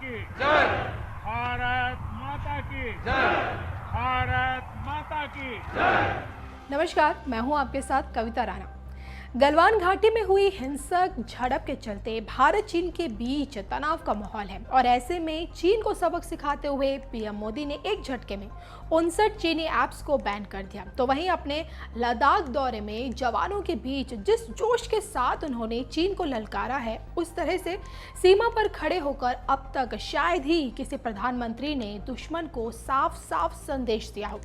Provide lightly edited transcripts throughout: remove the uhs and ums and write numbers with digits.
की जय। भारत माता की जय। भारत माता की जय। नमस्कार, मैं हूं आपके साथ कविता राणा। गलवान घाटी में हुई हिंसक झड़प के चलते भारत चीन के बीच तनाव का माहौल है और ऐसे में चीन को सबक सिखाते हुए पीएम मोदी ने एक झटके में 59 चीनी ऐप्स को बैन कर दिया। तो वहीं अपने लद्दाख दौरे में जवानों के बीच जिस जोश के साथ उन्होंने चीन को ललकारा है, उस तरह से सीमा पर खड़े होकर अब तक शायद ही किसी प्रधानमंत्री ने दुश्मन को साफ साफ संदेश दिया हो।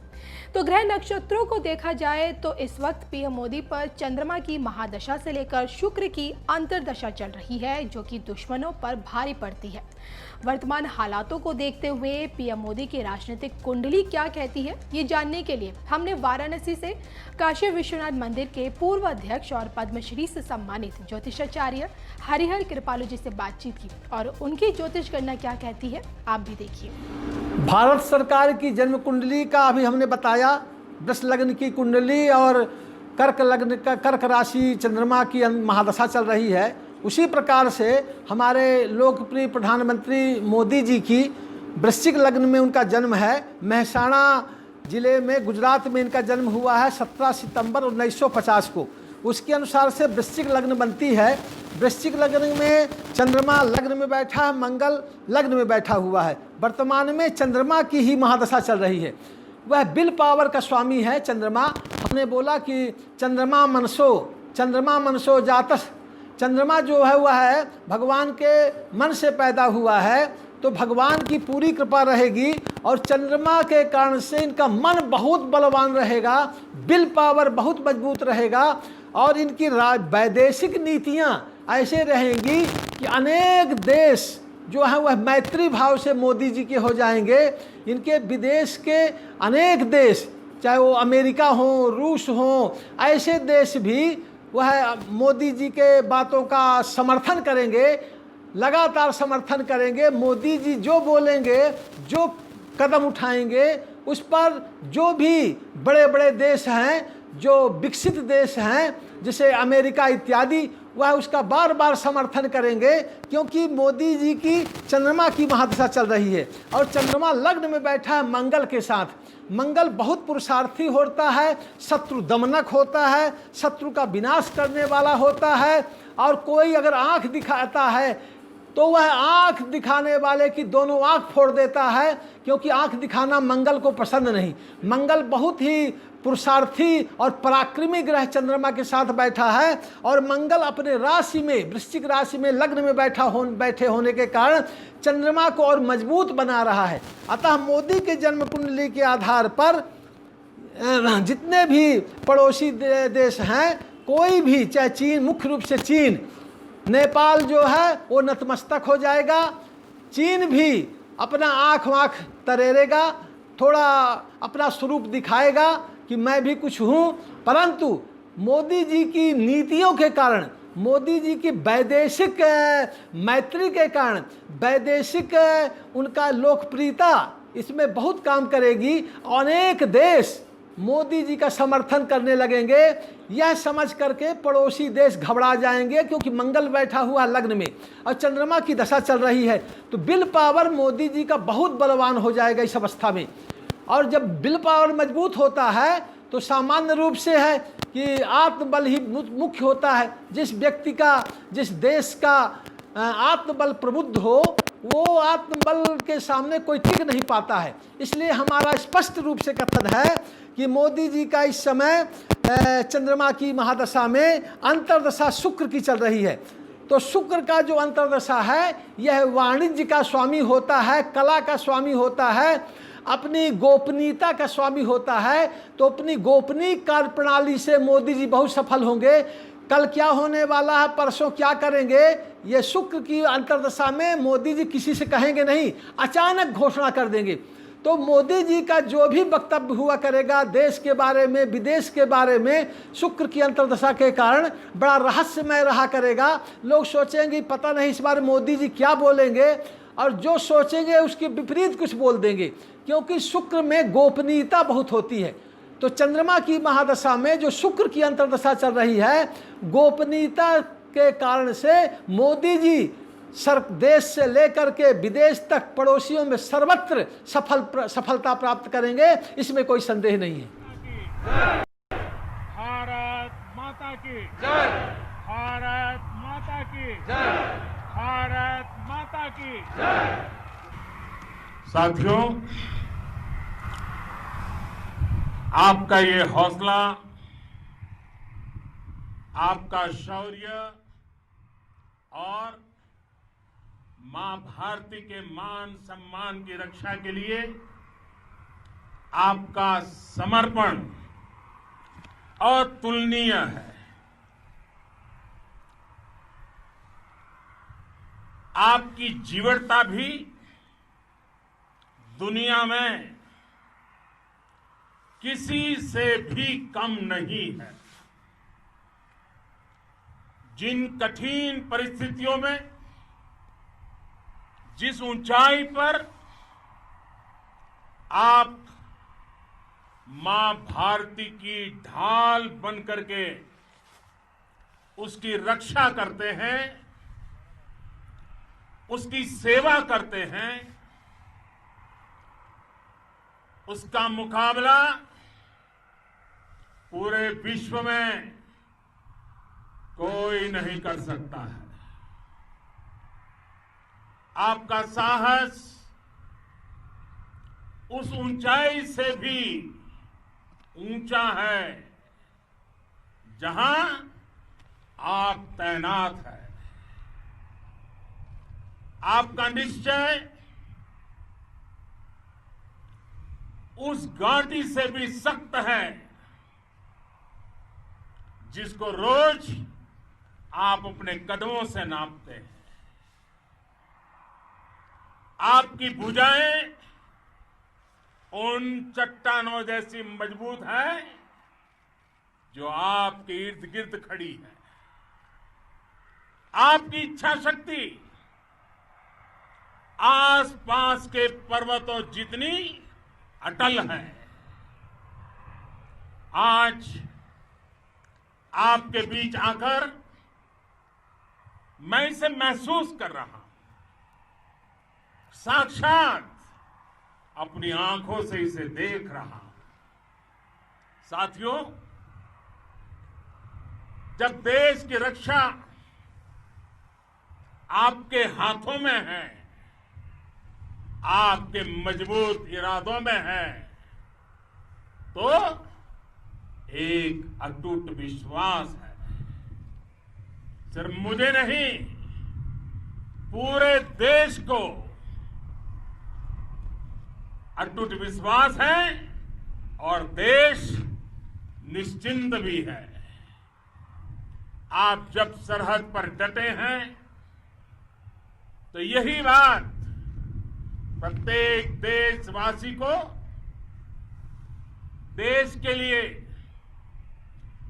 तो ग्रह नक्षत्रों को देखा जाए तो इस वक्त पीएम मोदी पर चंद्रमा की महादशा से लेकर शुक्र की अंतर्दशा चल रही है, जो कि दुश्मनों पर भारी पड़ती है। वर्तमान हालातों को देखते हुए पीएम मोदी की राजनीतिक कुंडली क्या कहती है, ये जानने के लिए हमने वाराणसी से काशी विश्वनाथ मंदिर के पूर्व अध्यक्ष और पद्मश्री से सम्मानित ज्योतिषाचार्य हरिहर कृपालु जी से बातचीत की और उनकी ज्योतिष गणना क्या कहती है, आप भी देखिए। भारत सरकार की जन्म कुंडली का अभी हमने बताया, वृष लग्न की कुंडली और कर्क लग्न का कर्क राशि चंद्रमा की महादशा चल रही है। उसी प्रकार से हमारे लोकप्रिय प्रधानमंत्री मोदी जी की वृश्चिक लग्न में उनका जन्म है। मेहसाणा जिले में गुजरात में इनका जन्म हुआ है 17 सितंबर 1950 को। उसके अनुसार से वृश्चिक लग्न बनती है। वृश्चिक लग्न में चंद्रमा लग्न में बैठा है, मंगल लग्न में बैठा हुआ है। वर्तमान में चंद्रमा की ही महादशा चल रही है। वह विल पावर का स्वामी है चंद्रमा। हमने बोला कि चंद्रमा मनसो जातस। चंद्रमा जो है वह है भगवान के मन से पैदा हुआ है, तो भगवान की पूरी कृपा रहेगी और चंद्रमा के कारण से इनका मन बहुत बलवान रहेगा, विल पावर बहुत मजबूत रहेगा और इनकी वैदेशिक नीतियां ऐसे रहेंगी कि अनेक देश जो है वह मैत्री भाव से मोदी जी के हो जाएंगे। इनके विदेश के अनेक देश, चाहे वो अमेरिका हो, रूस हो, ऐसे देश भी वह मोदी जी के बातों का समर्थन करेंगे, लगातार समर्थन करेंगे। मोदी जी जो बोलेंगे, जो कदम उठाएंगे, उस पर जो भी बड़े बड़े देश हैं, जो विकसित देश हैं जैसे अमेरिका इत्यादि, वह उसका बार बार समर्थन करेंगे, क्योंकि मोदी जी की चंद्रमा की महादशा चल रही है और चंद्रमा लग्न में बैठा है मंगल के साथ। मंगल बहुत पुरुषार्थी होता है, शत्रु दमनक होता है, शत्रु का विनाश करने वाला होता है। और कोई अगर आंख दिखाता है तो वह आंख दिखाने वाले की दोनों आंख फोड़ देता है, क्योंकि आंख दिखाना मंगल को पसंद नहीं। मंगल बहुत ही पुरुषार्थी और पराक्रमी ग्रह चंद्रमा के साथ बैठा है और मंगल अपने राशि में, वृश्चिक राशि में लग्न में बैठे होने के कारण चंद्रमा को और मजबूत बना रहा है। अतः मोदी के जन्म कुंडली के आधार पर जितने भी पड़ोसी देश हैं, कोई भी, चाहे चीन, मुख्य रूप से चीन, नेपाल जो है वो नतमस्तक हो जाएगा। चीन भी अपना आँख तरेरेगा, थोड़ा अपना स्वरूप दिखाएगा कि मैं भी कुछ हूँ। परंतु मोदी जी की नीतियों के कारण, मोदी जी की वैदेशिक मैत्री के कारण, वैदेशिक उनका लोकप्रियता इसमें बहुत काम करेगी। अनेक देश मोदी जी का समर्थन करने लगेंगे। यह समझ करके पड़ोसी देश घबरा जाएंगे, क्योंकि मंगल बैठा हुआ लग्न में और चंद्रमा की दशा चल रही है, तो विल पावर मोदी जी का बहुत बलवान हो जाएगा इस अवस्था में। और जब विल पावर मजबूत होता है तो सामान्य रूप से है कि आत्मबल ही मुख्य होता है। जिस व्यक्ति का, जिस देश का आत्मबल प्रबुद्ध हो, वो आत्मबल के सामने कोई टिक नहीं पाता है। इसलिए हमारा स्पष्ट रूप से कथन है कि मोदी जी का इस समय चंद्रमा की महादशा में अंतर्दशा शुक्र की चल रही है। तो शुक्र का जो अंतर्दशा है, यह वाणिज्य का स्वामी होता है, कला का स्वामी होता है, अपनी गोपनीयता का स्वामी होता है। तो अपनी गोपनीय कार्य प्रणाली से मोदी जी बहुत सफल होंगे। कल क्या होने वाला है, परसों क्या करेंगे, ये शुक्र की अंतर्दशा में मोदी जी किसी से कहेंगे नहीं, अचानक घोषणा कर देंगे। तो मोदी जी का जो भी वक्तव्य हुआ करेगा देश के बारे में, विदेश के बारे में, शुक्र की अंतर्दशा के कारण बड़ा रहस्यमय रहा करेगा। लोग सोचेंगे पता नहीं इस बार मोदी जी क्या बोलेंगे, और जो सोचेंगे उसके विपरीत कुछ बोल देंगे, क्योंकि शुक्र में गोपनीयता बहुत होती है। तो चंद्रमा की महादशा में जो शुक्र की अंतर्दशा चल रही है, गोपनीयता के कारण से मोदी जी देश से लेकर के विदेश तक पड़ोसियों में सर्वत्र सफलता प्राप्त करेंगे, इसमें कोई संदेह नहीं है। भारत माता की जय, भारत माता की जय, भारत माता की जय। साथियों, आपका ये हौसला, आपका शौर्य और मां भारती के मान सम्मान की रक्षा के लिए आपका समर्पण अतुलनीय है। आपकी जीवटता भी दुनिया में किसी से भी कम नहीं है। जिन कठिन परिस्थितियों में, जिस ऊंचाई पर आप मां भारती की ढाल बन करके उसकी रक्षा करते हैं, उसकी सेवा करते हैं, उसका मुकाबला पूरे विश्व में कोई नहीं कर सकता है। आपका साहस उस ऊंचाई से भी ऊंचा है जहां आप तैनात हैं। आपका निश्चय उस घाटी से भी सख्त है जिसको रोज आप अपने कदमों से नापते हैं। आपकी भुजाएं उन चट्टानों जैसी मजबूत है जो आपके इर्द गिर्द खड़ी है। आपकी इच्छा शक्ति आसपास के पर्वतों जितनी अटल है। आज आपके बीच आकर मैं इसे महसूस कर रहा हूं, साक्षात अपनी आंखों से इसे देख रहा हूं। साथियों, जब देश की रक्षा आपके हाथों में है, आपके मजबूत इरादों में है, तो एक अटूट विश्वास है। सिर्फ मुझे नहीं, पूरे देश को अटूट विश्वास है और देश निश्चिंत भी है। आप जब सरहद पर डटे हैं तो यही बात प्रत्येक देशवासी को देश के लिए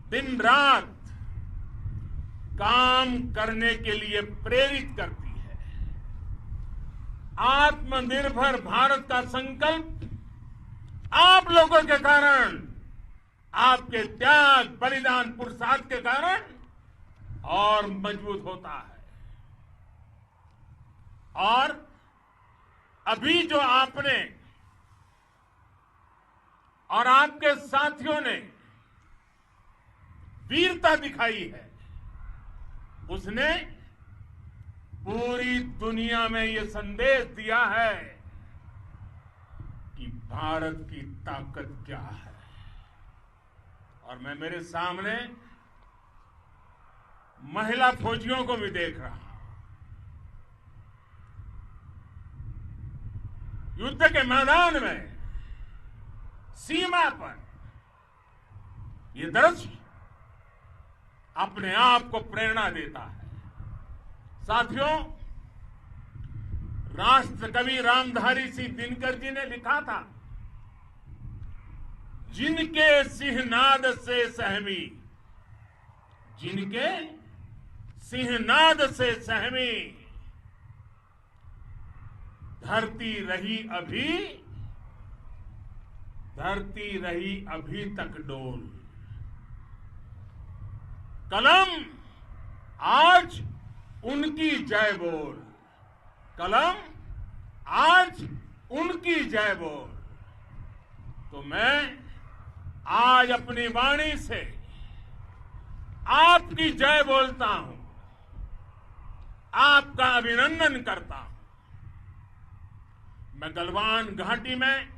दिन रात काम करने के लिए प्रेरित करती है। आत्मनिर्भर भारत का संकल्प आप लोगों के कारण, आपके त्याग, बलिदान, पुरुषार्थ के कारण और मजबूत होता है। और अभी जो आपने और आपके साथियों ने वीरता दिखाई है, उसने पूरी दुनिया में यह संदेश दिया है कि भारत की ताकत क्या है। और मैं मेरे सामने महिला फौजियों को भी देख रहा हूं। युद्ध के मैदान में, सीमा पर यह दृश्य अपने आप को प्रेरणा देता है। साथियों, राष्ट्र कवि रामधारी सिंह दिनकर जी ने लिखा था, जिनके सिंहनाद से सहमी, जिनके सिंहनाद से सहमी, धरती रही अभी तक डोल। कलम आज उनकी जय बोल। कलम आज उनकी जय बोल। तो मैं आज अपनी वाणी से आपकी जय बोलता हूं, आपका अभिनंदन करता हूं। मैं गलवान घाटी में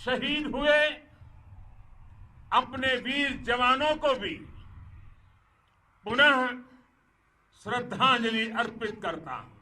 शहीद हुए अपने वीर जवानों को भी पुनः श्रद्धांजलि अर्पित करता हूं।